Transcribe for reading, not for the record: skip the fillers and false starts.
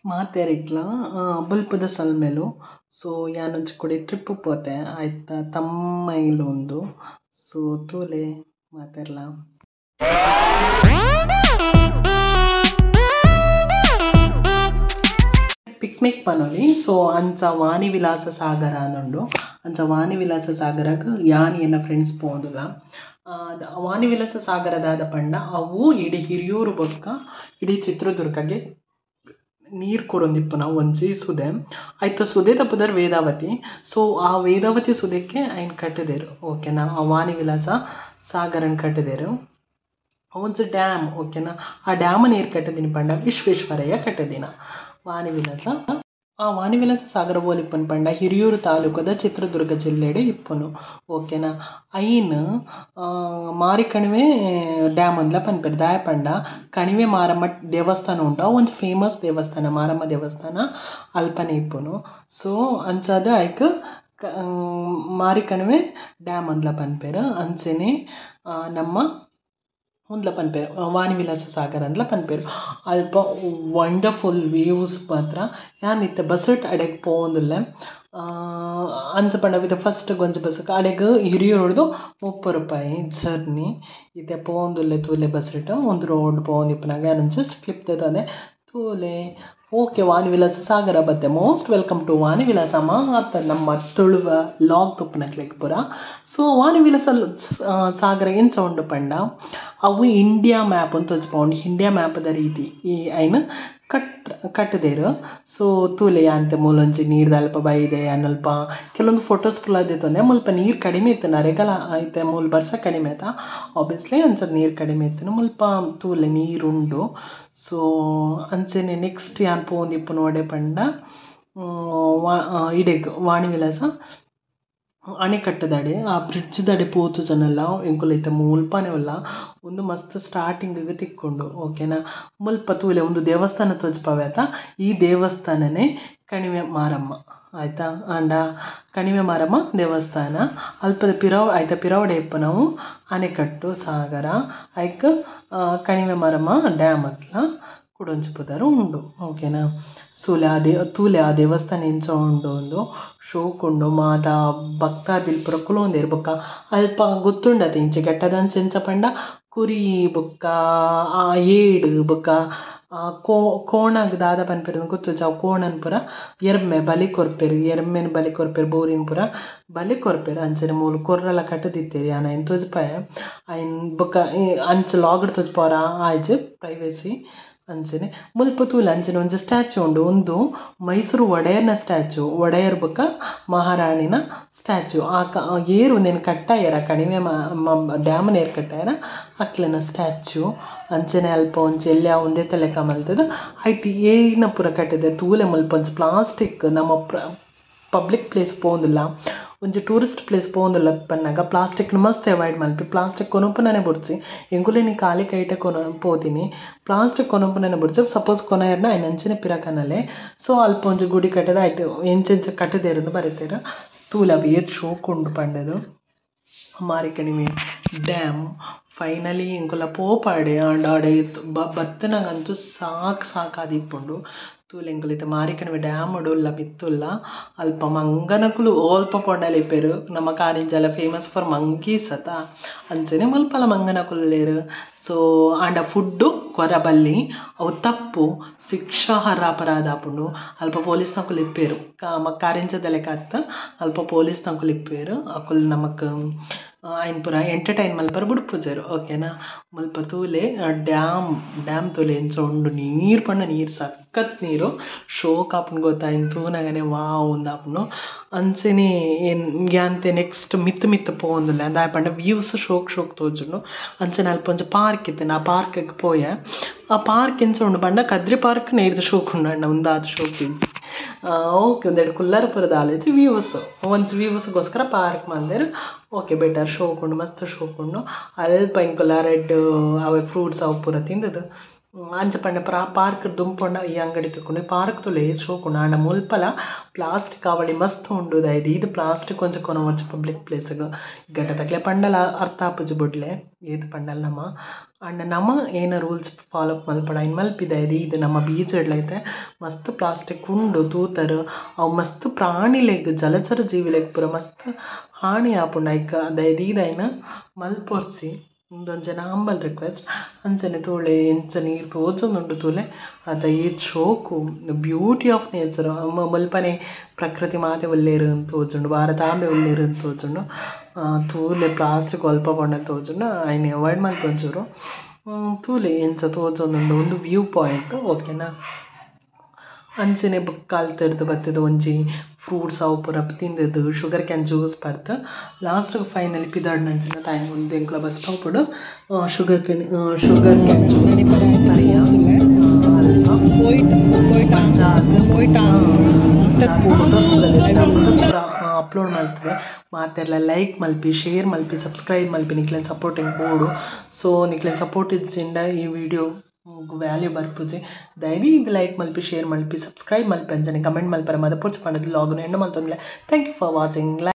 ಮಾತೆರಿಕ್ಲ ಬುಲ್ಪುದ ಸಲ್ಮೆಲು so ಯಾನೊಂಜಿ ಕೊಡೆ trip ಪೋತೆ ಐತ ತಮ್ಮ ಇಲೊಂದು ಸೊ ತೂಲೆ ಮಾತೆರ್ಲ ಪಿಕ್ನಿಕ್ ಪನೊಲಿ ಸೊ ಅಂಚ ವಾಣಿ ವಿಲಾಸ ಸಾಗರ ಅನ್ನುಂಡು ಅಂಚ ವಾಣಿ ವಿಲಾಸ ಸಾಗರಗ್ ಯಾನ್ ಎನ್ನ ಫ್ರೆಂಡ್ಸ್ ಪೋಂದುಲ ವಾಣಿ ವಿಲಾಸ ಸಾಗರ ದಾದ ಪಂಡ ಅವು ಇಡೀ ಹಿರಿಯೂರು ಬೊಕ್ಕ ಇಡೀ ಚಿತ್ರದುರ್ಗಗೆ ನೀರು ಕೊರೊಂದಿಪ್ಪುನ ಒಂಜಿ ಸುದೆ ಐತ ಸುದೆ ತಪ್ಪುದರ್ ವೇದಾವತಿ ಸೊ ಆ ವೇದಾವತಿ ಸುದೆಕ್ಕೆ ಐನ್ ಕಟ್ಟಿದೆರು ಓಕೆನಾ ಆ ವಾಣಿ ವಿಲಾಸ ಸಾಗರನ್ ಕಟ್ಟಿದೆರು ಒಂಜಿ ಡ್ಯಾಮ್ ಓಕೆನಾ ಆ ಡ್ಯಾಮ್ ನೀರು ಕಟ್ಟದಿನ ಪಂಡ ವಿಶ್ವೇಶ್ವರಯ್ಯ ಕಟ್ಟದಿನ ವಾಣಿ ವಿಲಾಸ ಆ ವಾಣಿ ವಿಲಾಸ ಸಾಗರ ಬೋಲಿಪ್ಪನ್ ಪಂಡ ಹಿರಿಯೂರು ತಾಲೂಕದ ಚಿತ್ರದುರ್ಗ ಜಿಲ್ಲೆಡೆ ಇಪ್ಪುನು ಓಕೆನಾ ಐನ್ ಮಾರಿಕಣಿವೆ ಡ್ಯಾಮ್ ಅಂದ್ಲ ಪನ್ಪೆರ್ ದಾಯ ಪಂಡ ಕಣಿವೆ ಮಾರಮ್ಮ ದೇವಸ್ಥಾನ ಉಂಟು ಒಂದು ಫೇಮಸ್ ದೇವಸ್ಥಾನ ಮಾರಮ್ಮ ದೇವಸ್ಥಾನ ಅಲ್ಪನೆ ಇಪ್ಪುನು ಸೊ ಅಂಚಾದ ಐಕ್ ಮಾರಿಕಣಿವೆ ಡ್ಯಾಮ್ ಅಂದ್ಲ ಪನ್ಪೆರ್ ಅಂಚೆನೆ ನಮ್ಮ ಉಂದ್ಲ ಪನ್ಪೆರ್ ವಾಣಿ ವಿಲಾಸ ಸಾಗರ ಅಂದ್ಲ ಪನ್ಪೆರ್ ಅಲ್ಪ ವಂಡರ್ಫುಲ್ ವ್ಯೂಸ್ ಮಾತ್ರ ಯಾನ್ ಇತ್ತೆ ಬಸ್ಸಟ್ ಅಡೆಗ್ ಪೋಂದುಲ್ಲೆ ಅಂಚ ಪಂಡ ವಿತ ಫಸ್ಟ್ ಗೊಂಜಿ ಬಸ್ಸಕ್ ಅಡೆಗ್ ಹಿರಿಯೂರ್ದು 30 ರೂಪಾಯಿ ಜರ್ನಿ ಇತ್ತೆ ಪೋಂದುಲ್ಲೆ ತೂಲೆ ಬಸ್ಸಟ್ ಒಂದು ರೋಡ್ ಪೋಂದಿಪ್ಪುನಾಗ ಯಾನ್ ಜಸ್ಟ್ ಕ್ಲಿಪ್ ತೆತೊಂದೆ ತೂಲೆ ಓಕೆ ವಾಣಿ ವಿಲಾಸ ಸಾಗರ ಬತ್ತೆ ಮೋಸ್ಟ್ ವೆಲ್ಕಮ್ ಟು ವಾಣಿ ವಿಲಾಸ ಮಾತ ನಮ್ಮ ತುಳುವ ಲಾಗ್ ತುಪ್ಪನಕ್ಲೆಗ್ ಪೂರ ಸೊ ವಾಣಿ ವಿಲಾಸ ಸಾಗರ ಎಂಚ ಉಂಡು ಪಂಡ ಅವು ಇಂಡಿಯಾ ಮ್ಯಾಪ್ ಅಂತ ತೋಜ್ಪೌಂಡು ಇಂಡಿಯಾ ಮ್ಯಾಪ್ದ ರೀತಿ ಈ ಐನ್ ಕಟ್ಟದೇರು ಸೊ ತೂಲೆ ಅಂತೆ ಮೂಲೊಂಜಿ ನೀರ್ದ ಅಲ್ಪ ಬೈದೆ ಅನ್ನಲ್ಪ ಕೆಲವೊಂದು ಫೋಟೋಸ್ಗಳು ಅದಿತ್ತೊಂದೆ ಮುಲ್ಪ ನೀರು ಕಡಿಮೆ ಇತ್ತು ನರೆಗಲ ಐತೆ ಮೂಲ ವರ್ಷ ಕಡಿಮೆ ಆಯ್ತಾ ಆಬ್ವಿಯಸ್ಲಿ ಒಂದ್ಸರಿ ನೀರು ಕಡಿಮೆ ಇತ್ತು ಮುಲ್ಪ ತೂಲೆ ನೀರುಂಡು ಸೊ ಅಂಚೆನೆ ನೆಕ್ಸ್ಟ್ ಯಾನ್ ಪೋಂದಿಪ್ಪು ನೋಡೆ ಪಂಡ ಇಡೆಗ್ ವಾಣಿ ವಿಲಾಸ ಅಣೆಕಟ್ಟದಡೆ ಆ ಬ್ರಿಡ್ಜ್ ದಡೆ ಪೋತು ಜನಲ್ಲ ಎಂಕುಲೈತೆ ಮುಲ್ಪನೆ ಉಲ್ಲ ಒಂದು ಮಸ್ತ್ ಸ್ಟಾರ್ಟಿಂಗಿಗೆ ತಿಕ್ಕೊಂಡು ಓಕೆನಾ ಮುಲ್ಪ ತೂಲೆ ಒಂದು ದೇವಸ್ಥಾನ ತೋಜ್ಪವೆ ಆಯ್ತಾ ಈ ದೇವಸ್ಥಾನನೇ ಕಣಿವೆ ಮಾರಮ್ಮ ಆಯಿತಾ ಆಂಡ ಕಣಿವೆ ಮಾರಮ್ಮ ದೇವಸ್ಥಾನ ಅಲ್ಪದ ಪಿರವಡೆ ಇಪ್ಪ ನಾವು ಅಣೆಕಟ್ಟು ಸಾಗರ ಐಕ್ ಕಣಿವೆ ಮಾರಮ್ಮ ಡ್ಯಾಮ್ ಹತ್ಲ ಕುಡೊಂಜಿ ಪುದರ್ ಉಂಡು ಓಕೆನಾ ತೂಲೆ ಆ ದೇವಸ್ಥಾನ ಎಂಚ ಉಂಡು ಒಂದು ಶೋಕ್ ಉಂಡು ಮಾತ ಭಕ್ತಾದಿಲ್ ಪೂರ ಕುಲೋಂದೆರ್ ಬೊಕ್ಕ ಅಲ್ಪ ಗೊತ್ತುಂಡತೆ ಇಂಚೆ ಕೆಟ್ಟದಂಚ ಎಂಚ ಪಂಡ ಕುರಿ ಬೊಕ್ಕ ಏಡ್ ಬೊಕ್ಕ ಕೋಣಗ್ ದಾದ ಪನ್ಪೆರ್ ಗೊತ್ತು ಅವು ಕೋಣನ್ ಪೂರ ಎರ್ಮೆ ಬಲಿ ಕೊರ್ಪೆರ್ ಬೋರಿನ ಪೂರ ಬಲಿ ಕೊರ್ಪೆರ್ ಅಂಚನೆ ಮೂಲು ಕೊರ್ರೆಲ್ಲ ಕಟ್ಟದಿತ್ತೇರಿ ಆನ ಐನ್ ತೋಜ್ಪಾಯ ಐನ್ ಬೊಕ್ಕ ಅಂಚ ಲಾಗ್ಡ್ ತೋಜ್ಪವರ ಆಯ್ಜ್ ಪ್ರೈವೇಸಿ ಅಂಚನೆ ಮುಲ್ಪ ತೂಲೆ ಅಂಚನೆ ಒಂಜಿ ಸ್ಟ್ಯಾಚು ಉಂಡು ಒಂದು ಮೈಸೂರು ಒಡೆಯರ್ನ ಸ್ಟ್ಯಾಚು ಒಡೆಯರ್ ಬೊಕ್ಕ ಮಹಾರಾಣಿನ ಸ್ಟ್ಯಾಚು ಏರು ಒಂದೇನು ಕಟ್ಟಾಯರ ಕಣಿವೆ ಡ್ಯಾಮ್ನ ಏರು ಕಟ್ಟಾಯರ ಅಕ್ಲೆನ ಸ್ಟ್ಯಾಚು ಅಂಚನೆ ಅಲ್ಪ ಒಂಚಿ ಎಲ್ಲಿ ಒಂದೇ ತಲೆ ಕಮಲ್ತದ ಐಟಿ ಏನ ಪೂರ ಕಟ್ಟಿದೆ ತೂಲೆ ಮುಲ್ಪ ಒಂಚಿ ಪ್ಲಾಸ್ಟಿಕ್ ನಮ್ಮ ಪಬ್ಲಿಕ್ ಪ್ಲೇಸ್ ಪೋಂದಿಲ್ಲ ಒಂಜಿ ಟೂರಿಸ್ಟ್ ಪ್ಲೇಸ್ ಪೋಂದುಲ್ಲ ಪನ್ನಾಗ ಪ್ಲಾಸ್ಟಿಕ್ನ ಮಸ್ತ್ ಅವಾಯ್ಡ್ ಮಲ್ಪಿ ಪ್ಲಾಸ್ಟಿಕ್ ಕೊನೊಪ್ಪುನನೆ ಬುಡ್ಸಿ ಎಂಕುಲೆ ನೀ ಖಾಲಿ ಕೈಟ ಪೋತೀನಿ ಪ್ಲಾಸ್ಟಿಕ್ ಕೊನೊಪ್ಪುನನೆ ಬುಡ್ಸಿ ಸಪೋಸ್ ಕೊನೆಯರ್ನ ಐನ್ ಅಂಚನೆ ಪಿರಕನಲೆ ಸೊ ಅಲ್ಪ ಒಂಜಿ ಗುಡಿ ಕಟ್ಟದ ಐಟು ಎಂಚೆಂಚ ಕಟ್ಟದೇರಂದು ಬರೀತೇರು ತೂಲ ಅವು ಏತ್ ಶೋಕ್ ಉಂಡು ಪಂಡದು ಮಾರಿಕಣಿವೆ ಡ್ಯಾಮ್ ಫೈನಲಿ ಎಂಕುಲ ಪೋಪಾಡೆ ಆಡೆ ಬತ್ತನಗಂತೂ ಸಾಕಾದಿಪ್ಪುಂಡು ತೂಲೆ ಎಂಕುಲೈತೆ ಮಾರಿಕಣಿವೆ ಡ್ಯಾಮ್ ಉಲ್ಲ ಮಿತ್ತುಲ್ಲ ಅಲ್ಪ ಮಂಗನಕುಲು ಓಲ್ಪ ಪೊಂಡಲಿಪ್ಪೆರು ನಮ್ಮ ಕಾರಿಂಜಲ ಫೇಮಸ್ ಫಾರ್ ಮಂಕೀಸ್ ಅತ ಅಂಚನೆ ಮುಲ್ಪಲ ಮಂಗನಕುಲ್ಲೇರು ಸೊ ಆಂಡ ಫುಡ್ಡು ಕೊರಬಲ್ಲಿ ಅವು ತಪ್ಪು ಶಿಕ್ಷಾರ್ಹ ಅಪರಾಧ ಆಪುಂಡು ಅಲ್ಪ ಪೊಲೀಸ್ನಕುಲು ಇಪ್ಪೇರು ಕಾರಿಂಜದ ಲೆಕ್ಕ ಅತ್ತ ಅಲ್ಪ ಪೊಲೀಸ್ನಕುಲು ಇಪ್ಪೇರು ಅಕುಲು ನಮಕ್ ಐನ್ ಪೂರ ಎಂಟರ್ಟೈನ್ ಮಲ್ಪರ ಬುಡ್ಪುಜೆರು ಓಕೆನಾ ಮುಲ್ಪ ತೂಲೆ ಡ್ಯಾಮ್ ತೂಲೆ ಎಂಚ ಉಂಡು ನೀರು ಪಂಡ ನೀರು ಸಖತ್ ನೀರು ಶೋಕ್ ಆಪುಂಡು ಗೊತ್ತಾಯಿನ್ ತೂನಗನೆ ವಾವ್ ಉಂದಾಪುಂಡು ಅಂಚನೆ ಯಾಂತೆ ನೆಕ್ಸ್ಟ್ ಮಿತ್ತು ಪೋಂದುಲ್ಲೆ ದಾಯ ಪಂಡ ವ್ಯೂಸ್ ಶೋಕ್ ತೋಜುಂಡು ಅಂಚನೆ ಅಲ್ಪ ಒಂಚ ಪಾರ್ಕ್ ಇತ್ತೇನೆ ಆ ಪಾರ್ಕ್ಗೆ ಪೋಯ ಆ ಪಾರ್ಕ್ ಎಂಚ ಉಂಡು ಪಂಡ ಕದ್ರಿ ಪಾರ್ಕ್ ನೇರ್ದು ಶೋಕ್ ಉಂಡು ಅಣ್ಣ ಉಂದಾದ ಶೋಕ್ ಇಜ್ಜಿ ಓಕೆ ಒಂದೆರಡು ಕುಲ್ಲರ ಪುರದ ಆಲೋಚಿ ಒಂಚು ವ್ಯೂಸ್ಗೋಸ್ಕರ ಪಾರ್ಕ್ ಮಂದೆರ್ ಓಕೆ ಬೆಟರ್ ಶೋಕ್ ಉಂಡು ಮಸ್ತ್ ಶೋಕ್ ಉಂಡು ಅಲ್ಪ ಇಂಕೊಲ್ಲ ರೆಡ್ ಅವೆ ಫ್ರೂಟ್ಸ್ ಅವು ಪೂರ ತಿಂದದು ಅಂಚ ಪಂಡ ಪಾರ್ಕ್ ದುಂಪೊಂಡ ಈ ಅಂಗಡಿ ತಿಕ್ಕೊಂಡು ಪಾರ್ಕ್ ತುಲೆ ಶೋಕುಂಡು ಆಂಡ ಮುಲ್ಪಲ ಪ್ಲಾಸ್ಟಿಕ್ ಅವಳಿ ಮಸ್ತ್ ಉಂಡುದಾಯ್ದು ಇದು ಪ್ಲಾಸ್ಟಿಕ್ ಒಂಚ ಕೊನವರ್ಚ ಪಬ್ಲಿಕ್ ಪ್ಲೇಸ್ಗ್ ಗಡ್ಡ ತಕ್ಲೆ ಪಂಡಲ ಅರ್ಥ ಆಪುಜಿ ಬುಡ್ಲೆ ಏದು ಪಂಡಲ ನಮ ಆಂಡ ನಮ ಏನ ರೂಲ್ಸ್ ಫಾಲೋ ಮಲ್ಪಡ ಇನ್ನು ಮಲ್ಪಿದಾಯ್ದು ಇದು ನಮ್ಮ ಬೀಚಡ್ಲೈತೆ ಮಸ್ತ್ ಪ್ಲಾಸ್ಟಿಕ್ ಉಂಡು ತೂತರು ಅವು ಮಸ್ತ್ ಪ್ರಾಣಿಲೆಗ್ ಜಲಚರ ಜೀವಿಲೆಗ್ ಪೂರ ಮಸ್ತ್ ಹಾನಿ ಆಪುಂಡು ಐಕ ಅದಾಯ್ದು ಇದೈನ ಮಲ್ಪೊರ್ಸಿ ಒಂದೊಂಜನ ಹಂಬಲ್ ರಿಕ್ವೆಸ್ಟ್ ಅಂಚನೆ ತೋಳೆ ಎಂಚ ನೀರು ತೋಜೊಂದುಂಡು ತೂಲೆ ಅದ ಏತ್ ಶೋಕು ಬ್ಯೂಟಿ ಆಫ್ ನೇಚರ್ ಮುಲ್ಪನೆ ಪ್ರಕೃತಿ ಮಾತೆ ಒಲ್ಲೇರು ಅಂತ ತೋಜುಂಡು ಭಾರತಾಂಬೆ ಒಲ್ಲೇರು ಅಂತ ತೋಜುಂಡು ತೂಲೆ ಪ್ಲಾಸ್ಟಿಕ್ ಒಲ್ಪ ಪಂಡ ತೋಜುಂಡು ಆಯ್ನೆ ಅವಾಯ್ಡ್ ಮಲ್ಪೊಂಚೂರು ತೂಲೆ ಎಂಚ ತೋಜೊಂದುಂಡು ಒಂದು ವ್ಯೂ ಪಾಯಿಂಟ್ ಓಕೆನಾ ಅಂಚನೆ ಕಾಲ್ತೆರ್ದು ಬತ್ತದ ಒಂಜಿ ಫ್ರೂಟ್ಸ್ ಅವು ಪೂರ ತಿಂದದ್ದು ಶುಗರ್ ಕ್ಯಾನ್ ಜ್ಯೂಸ್ ಬರ್ತ ಲಾಸ್ಟ್ಗೆ ಫೈನಲಿ ಪಿದಾಡ್ ನಂಚಿನ ತಾಯಿ ಒಂದು ಎಂಕ್ಲ ಬಸ್ ಸ್ಟಾಪ್ಡ್ ಶುಗರ್ ಕ್ಯಾನ್ ಜ್ಯೂಸ್ ಅಪ್ಲೋಡ್ ಮಾಡ್ತದೆ ಮಾತೆಲ್ಲ ಲೈಕ್ ಮಲ್ಪಿ ಶೇರ್ ಮಲ್ಪಿ ಸಬ್ಸ್ಕ್ರೈಬ್ ಮಲ್ಪಿ ನಿಕ್ಲೆನ್ ಸಪೋರ್ಟಿಂಗ್ ಬೋಡು ಸೊ ನಿಕ್ಲೆನ್ ಸಪೋರ್ಟ್ ಇದ್ದಿಂದ ಈ ವಿಡಿಯೋ ವ್ಯಾಲ್ಯೂ ಬರ್ಪುಜಿ ದಯವಿ ಇದು ಲೈಕ್ ಮಲ್ಪಿ ಶೇರ್ ಮಲ್ಪಿ ಸಬ್ಸ್ಕ್ರೈಬ್ ಮಲ್ಪಿ ಅಂಜನೆ ಕಮೆಂಟ್ ಮಲ್ಪರ ಮದ ಪುರ್ಚ್ ಪಂಡದು ಲಾಗ್ನು ಎಂಡ್ ಮಲ್ತೊಂದಿಲ್ಲ ಥ್ಯಾಂಕ್ ಯು ಫಾರ್ ವಾಚಿಂಗ್.